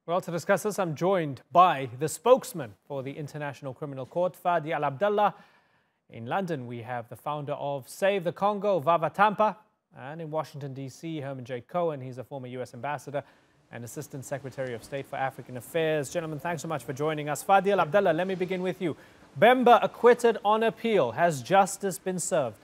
Well, to discuss this, I'm joined by the spokesman for the International Criminal Court, Fadi Al-Abdallah. In London, we have the founder of Save the Congo, Vava Tampa. And in Washington, D.C., Herman J. Cohen. He's a former U.S. ambassador and Assistant Secretary of State for African Affairs. Gentlemen, thanks so much for joining us. Fadi Al-Abdallah, let me begin with you. Bemba acquitted on appeal. Has justice been served?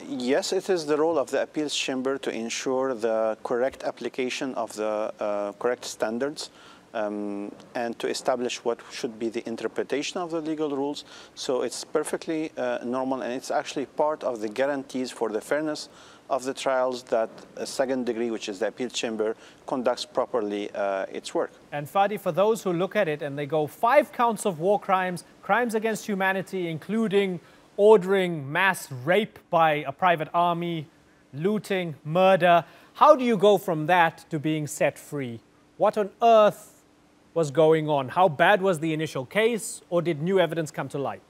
Yes, it is the role of the appeals chamber to ensure the correct application of the correct standards and to establish what should be the interpretation of the legal rules. So it's perfectly normal, and it's actually part of the guarantees for the fairness of the trials that a second degree, which is the appeals chamber, conducts properly its work. And Fadi, for those who look at it and they go 5 counts of war crimes, crimes against humanity, including ordering mass rape by a private army, looting, murder. How do you go from that to being set free? What on earth was going on? How bad was the initial case, or did new evidence come to light?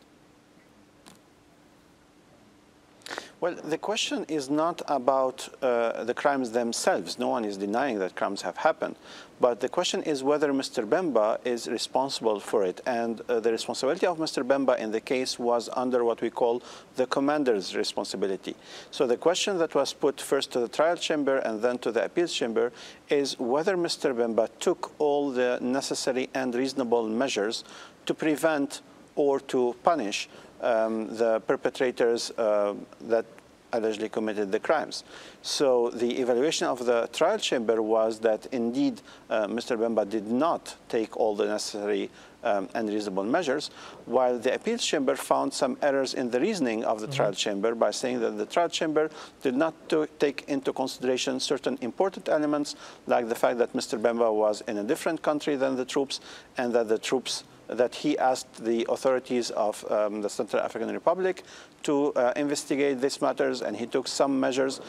Well, the question is not about the crimes themselves. No one is denying that crimes have happened. But the question is whether Mr. Bemba is responsible for it. And the responsibility of Mr. Bemba in the case was under what we call the commander's responsibility. So the question that was put first to the trial chamber and then to the appeals chamber is whether Mr. Bemba took all the necessary and reasonable measures to prevent or to punish the perpetrators that allegedly committed the crimes. So the evaluation of the trial chamber was that indeed Mr. Bemba did not take all the necessary and reasonable measures, while the appeals chamber found some errors in the reasoning of the trial chamber by saying that the trial chamber did not take into consideration certain important elements, like the fact that Mr. Bemba was in a different country than the troops, and that he asked the authorities of the Central African Republic to investigate these matters, and he took some measures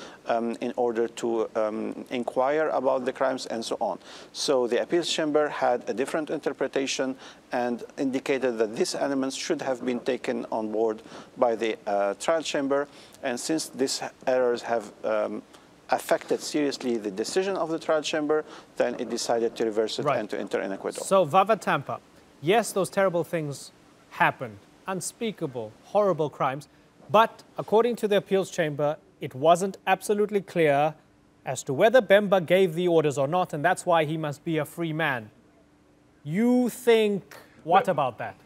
in order to inquire about the crimes and so on. So the appeals chamber had a different interpretation and indicated that these elements should have been taken on board by the trial chamber. And since these errors have affected seriously the decision of the trial chamber, then it decided to reverse it and to enter an acquittal. So Vava Tampa, yes, those terrible things happened, unspeakable, horrible crimes, but according to the appeals chamber, it wasn't absolutely clear as to whether Bemba gave the orders or not, and that's why he must be a free man. You think, what about that?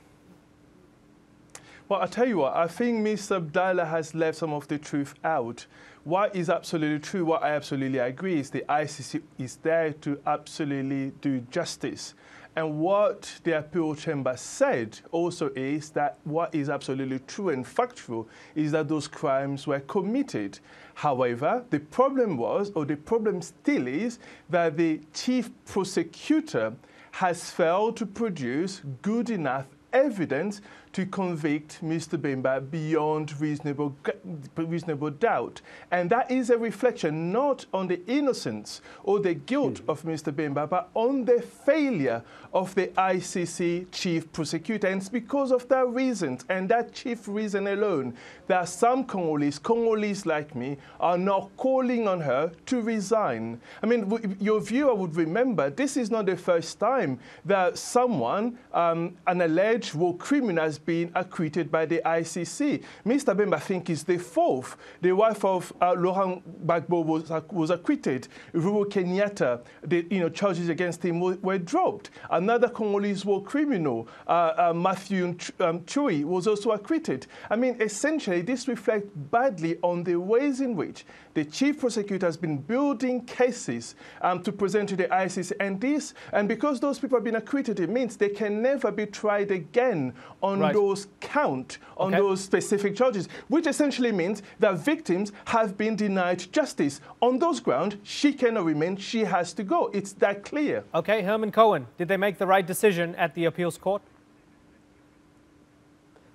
Well, I'll tell you what, I think Mr. Abdallah has left some of the truth out. What is absolutely true, what I absolutely agree, is the ICC is there to absolutely do justice. And what the appeal chamber said also is that what is absolutely true and factual is that those crimes were committed. However, the problem was, or the problem still is, that the chief prosecutor has failed to produce good enough evidence to convict Mr. Bemba beyond reasonable doubt. And that is a reflection not on the innocence or the guilt of Mr. Bemba, but on the failure of the ICC chief prosecutor. And it's because of that reason, and that chief reason alone, that some Congolese like me, are now calling on her to resign. I mean, your viewer would remember, this is not the first time that someone, an alleged war criminal, has been acquitted by the ICC. Mr. Bemba, I think, is the fourth. The wife of Laurent Gbagbo was acquitted. Uhuru Kenyatta, the charges against him were dropped. Another Congolese war criminal, Matthew Chui, was also acquitted. I mean, essentially, this reflects badly on the ways in which the chief prosecutor has been building cases to present to the ICC. And because those people have been acquitted, it means they can never be tried again on those those specific charges, which essentially means that victims have been denied justice. On those grounds, she cannot remain, she has to go. It's that clear. Okay, Herman Cohen, did they make the right decision at the appeals court?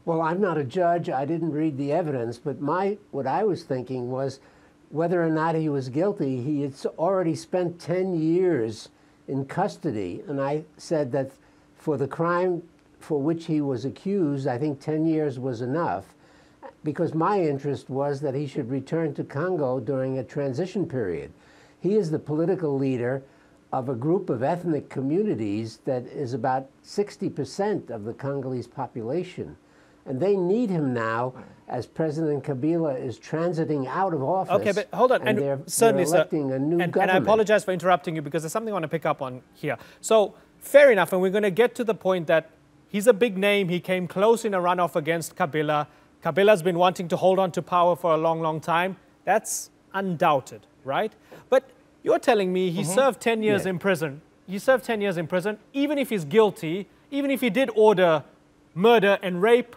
Well, I'm not a judge. I didn't read the evidence, but what I was thinking was whether or not he was guilty. He had already spent 10 years in custody, and I said that for the crime for which he was accused, I think 10 years was enough, because my interest was that he should return to Congo during a transition period. He is the political leader of a group of ethnic communities that is about 60% of the Congolese population. And they need him now as President Kabila is transiting out of office. Okay, but hold on. And certainly, they're electing a new government. And I apologize for interrupting you because there's something I want to pick up on here. So, fair enough, and we're going to get to the point that he's a big name. He came close in a runoff against Kabila. Kabila's been wanting to hold on to power for a long, long time. That's undoubted, right? But you're telling me he served 10 years in prison. He served 10 years in prison. Even if he's guilty, even if he did order murder and rape,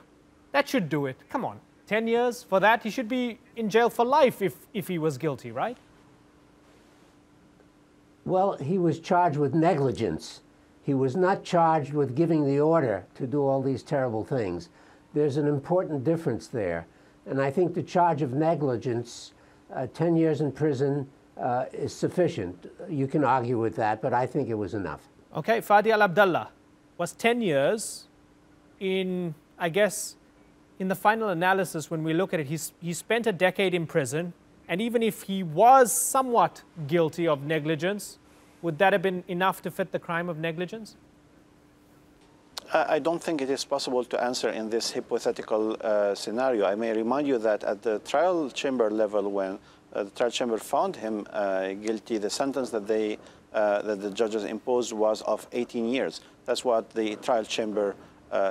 that should do it. Come on, 10 years for that? He should be in jail for life if he was guilty, right? Well, he was charged with negligence. He was not charged with giving the order to do all these terrible things. There's an important difference there. And I think the charge of negligence, 10 years in prison, is sufficient. You can argue with that, but I think it was enough. Okay, Fadi Al-Abdallah was 10 years in, I guess, in the final analysis, when we look at it, he spent a decade in prison. And even if he was somewhat guilty of negligence, would that have been enough to fit the crime of negligence? I don't think it is possible to answer in this hypothetical scenario. I may remind you that at the trial chamber level, when the trial chamber found him guilty, the sentence that the judges imposed was of 18 years. That's what the trial chamber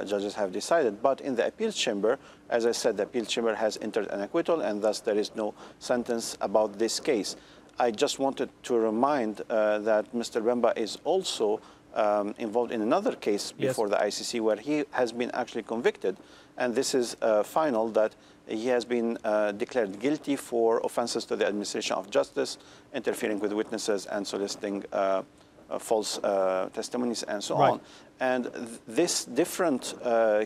judges have decided. But in the appeals chamber, as I said, the appeals chamber has entered an acquittal, and thus there is no sentence about this case. I just wanted to remind that Mr. Bemba is also involved in another case before the ICC where he has been actually convicted, and this is final, that he has been declared guilty for offenses to the administration of justice, interfering with witnesses and soliciting false testimonies and so on. And this different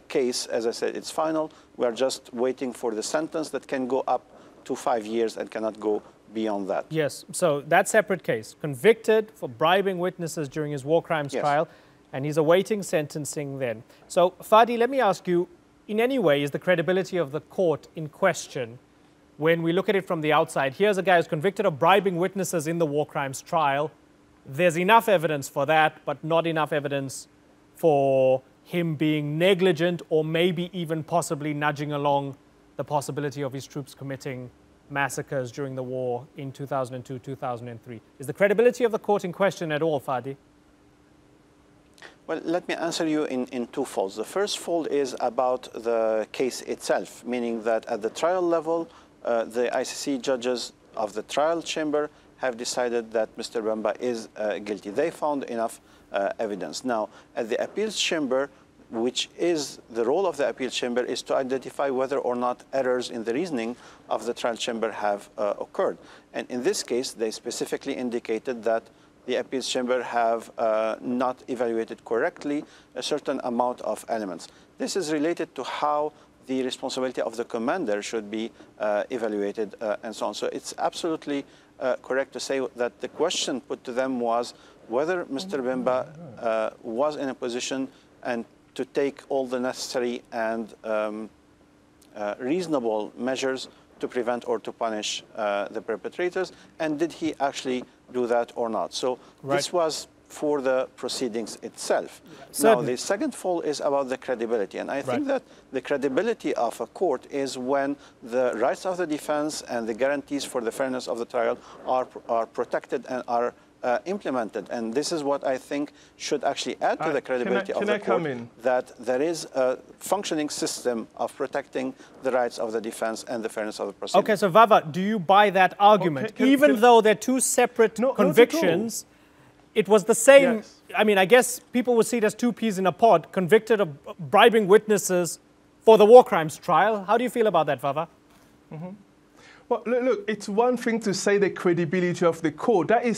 case, as I said, it's final. We are just waiting for the sentence that can go up to 5 years and cannot go beyond that. Yes, so that separate case, convicted for bribing witnesses during his war crimes trial, and he's awaiting sentencing then. So, Fadi, let me ask you, in any way, is the credibility of the court in question when we look at it from the outside? Here's a guy who's convicted of bribing witnesses in the war crimes trial. There's enough evidence for that, but not enough evidence for him being negligent or maybe even possibly nudging along the possibility of his troops committing massacres during the war in 2002, 2003. Is the credibility of the court in question at all, Fadi? Well, let me answer you in two folds. The first fold is about the case itself, meaning that at the trial level, the ICC judges of the trial chamber have decided that Mr. Bemba is guilty. They found enough evidence. Now, at the appeals chamber, which is the role of the appeals chamber, is to identify whether or not errors in the reasoning of the trial chamber have occurred. And in this case, they specifically indicated that the appeals chamber have not evaluated correctly a certain amount of elements. This is related to how the responsibility of the commander should be evaluated and so on. So it's absolutely correct to say that the question put to them was whether Mr. Bemba was in a position and to take all the necessary and reasonable measures to prevent or to punish the perpetrators, and did he actually do that or not? So this was for the proceedings itself. Now, the second fold is about the credibility, and I think that the credibility of a court is when the rights of the defense and the guarantees for the fairness of the trial are protected and are implemented. And this is what I think should actually add to the credibility of the court, that there is a functioning system of protecting the rights of the defense and the fairness of the proceedings. Okay, so Vava, do you buy that argument? Even though they're two separate convictions, it was the same. I mean, I guess people would see it as two peas in a pod, convicted of bribing witnesses for the war crimes trial. How do you feel about that, Vava? Well, look, it's one thing to say the credibility of the court. That is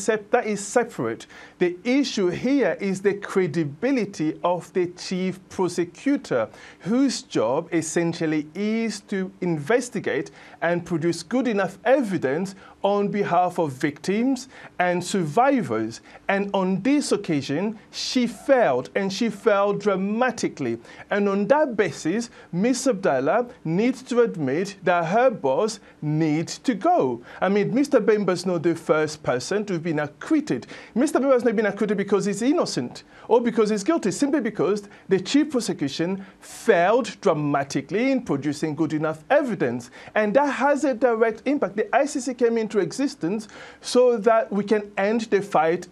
separate. The issue here is the credibility of the chief prosecutor, whose job essentially is to investigate and produce good enough evidence on behalf of victims and survivors. And on this occasion, she failed, and she failed dramatically. And on that basis, Ms. Abdallah needs to admit that her boss needs to go. I mean, Mr. Bemba is not the first person to have been acquitted. Mr. Bemba has not been acquitted because he's innocent or because he's guilty, simply because the chief prosecution failed dramatically in producing good enough evidence. And that has a direct impact. The ICC came into existence so that we can end the fight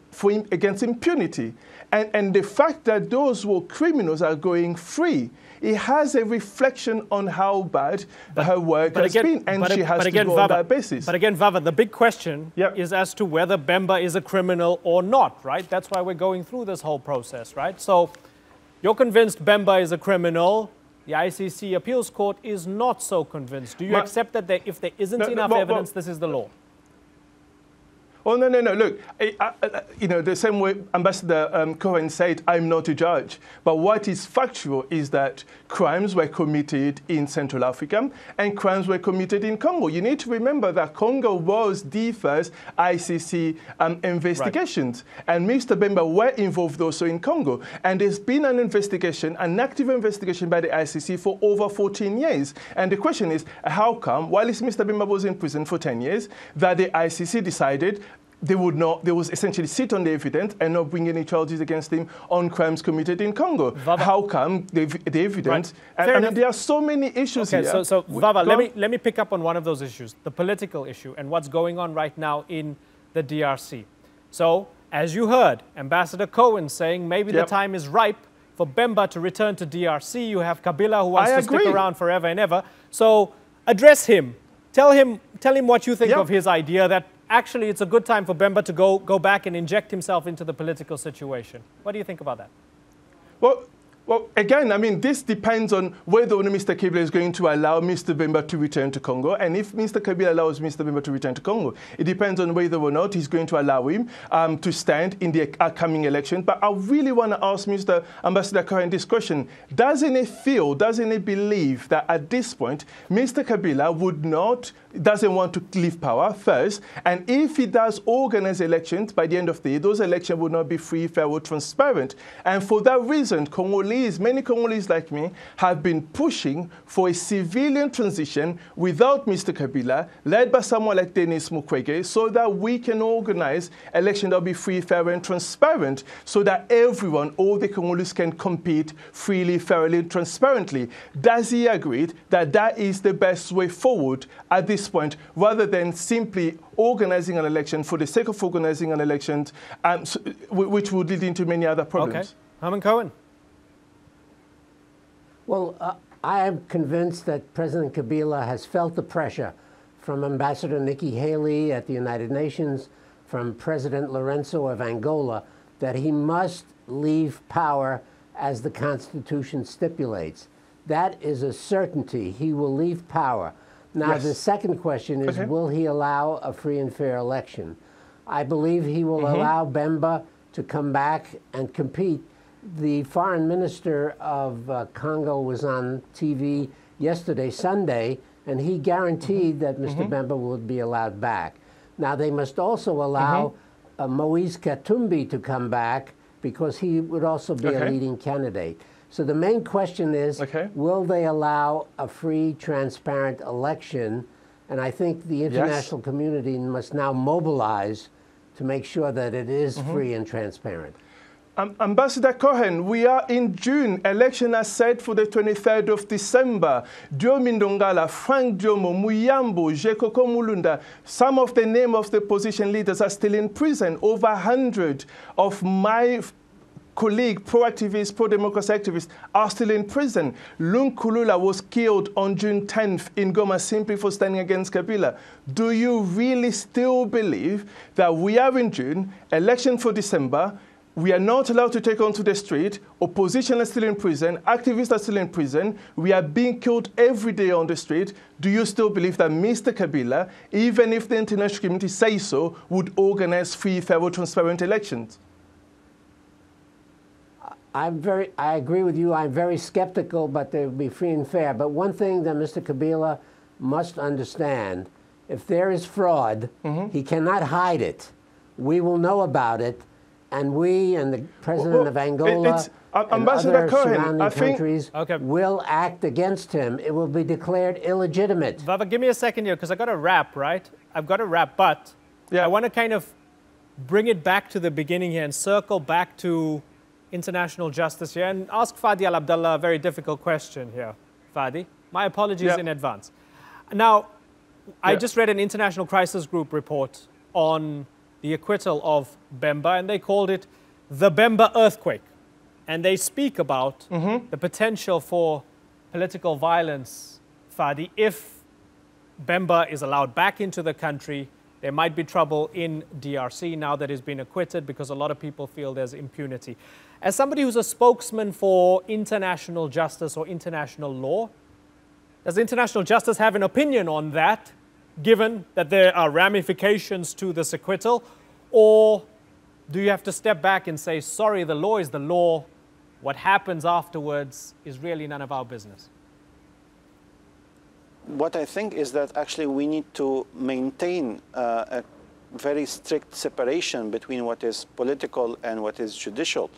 against impunity. And the fact that those who are criminals are going free, it has a reflection on how bad her work has been, and she has to go on that basis. But again, Vava, the big question is as to whether Bemba is a criminal or not, right? That's why we're going through this whole process, right? So you're convinced Bemba is a criminal. The ICC Appeals Court is not so convinced. Do you accept that if there isn't enough evidence, this is the law? Oh, no. Look, the same way Ambassador Cohen said, I'm not a judge. But what is factual is that crimes were committed in Central Africa and crimes were committed in Congo. You need to remember that Congo was the first ICC investigations. Right. And Mr. Bemba were involved also in Congo. And there's been an investigation, an active investigation by the ICC for over 14 years. And the question is, how come, while Mr. Bemba was in prison for 10 years, that the ICC decided they would essentially sit on the evidence and not bring any charges against him on crimes committed in Congo? Vava, how come the evidence? Right. And there are so many issues here. So Vava, let me pick up on one of those issues, the political issue and what's going on right now in the DRC. So, as you heard, Ambassador Cohen saying maybe the time is ripe for Bemba to return to DRC. You have Kabila who wants to stick around forever and ever. So, address him. Tell him what you think of his idea that actually it's a good time for Bemba to go back and inject himself into the political situation. What do you think about that? Well, again, I mean, this depends on whether Mr. Kabila is going to allow Mr. Bemba to return to Congo. And if Mr. Kabila allows Mr. Bemba to return to Congo, it depends on whether or not he's going to allow him to stand in the upcoming election. But I really want to ask Mr. Ambassador Cohen this question. Doesn't he believe that at this point, Mr. Kabila doesn't want to leave power first? And if he does organize elections by the end of the year, those elections would not be free, fair, or transparent. And for that reason, many Congolese like me have been pushing for a civilian transition without Mr. Kabila, led by someone like Denis Mukwege, so that we can organize elections that will be free, fair, and transparent, so that everyone, all the Congolese, can compete freely, fairly, and transparently. Does he agree that that is the best way forward at this point, rather than simply organizing an election for the sake of organizing an election, which would lead into many other problems? Okay. Herman Cohen. Well, I am convinced that President Kabila has felt the pressure from Ambassador Nikki Haley at the United Nations, from President Lourenço of Angola, that he must leave power as the Constitution stipulates. That is a certainty. He will leave power. Now, the second question is, will he allow a free and fair election? I believe he will allow Bemba to come back and compete. The foreign minister of Congo was on TV yesterday, Sunday, and he guaranteed that Mr. Bemba would be allowed back. Now, they must also allow Moise Katumbi to come back, because he would also be a leading candidate. So the main question is, will they allow a free, transparent election? And I think the international community must now mobilize to make sure that it is free and transparent. Ambassador Cohen, we are in June. Election are set for the 23rd of December. Diomi Ndongala, Frank Diomo, Muyambo, Jekoko Mulunda, some of the names of the opposition leaders are still in prison. Over 100 of my colleague, pro-activists, pro-democracy activists are still in prison. Lunkulula was killed on June 10th in Goma simply for standing against Kabila. Do you really still believe that we are in June, election for December, we are not allowed to take onto the street, opposition is still in prison, activists are still in prison, we are being killed every day on the street? Do you still believe that Mr. Kabila, even if the international community says so, would organize free, fair, transparent elections? I agree with you. I'm very skeptical, but they will be free and fair. But one thing that Mr. Kabila must understand If there is fraud, he cannot hide it. We will know about it, and we and the president of Angola and other surrounding countries will act against him. It will be declared illegitimate. Vava, give me a second here, because I've got to wrap, right? I've got to wrap, but I want to kind of bring it back to the beginning here and circle back to international justice here and ask Fadi Al-Abdallah a very difficult question here, Fadi. My apologies in advance. Now, I just read an International Crisis Group report on the acquittal of Bemba, and they called it the Bemba earthquake. And they speak about the potential for political violence, Fadi. If Bemba is allowed back into the country, there might be trouble in DRC now that he's been acquitted, because a lot of people feel there's impunity. As somebody who's a spokesman for international justice or international law, does international justice have an opinion on that, given that there are ramifications to this acquittal? Or do you have to step back and say, sorry, the law is the law, what happens afterwards is really none of our business? What I think is that actually we need to maintain a very strict separation between what is political and what is judicial.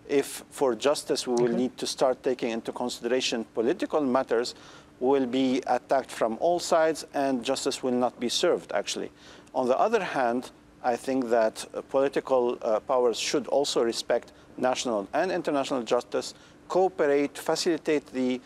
If for justice we will need to start taking into consideration political matters, we will be attacked from all sides and justice will not be served, actually. On the other hand, I think that political powers should also respect national and international justice, cooperate, facilitate the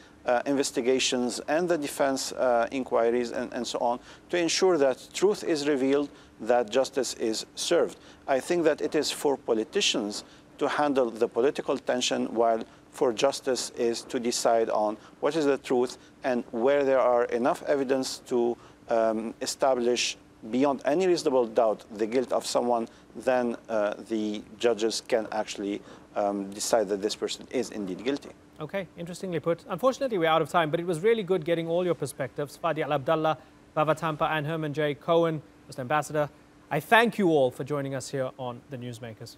investigations and the defense inquiries and so on, to ensure that truth is revealed, that justice is served. I think that it is for politicians to handle the political tension, while for justice is to decide on what is the truth and where there are enough evidence to establish beyond any reasonable doubt the guilt of someone, then the judges can actually decide that this person is indeed guilty. Okay, interestingly put. Unfortunately, we're out of time, but it was really good getting all your perspectives. Fadi Al-Abdallah, Vava Tampa, and Herman J. Cohen, Mr. Ambassador, I thank you all for joining us here on the Newsmakers.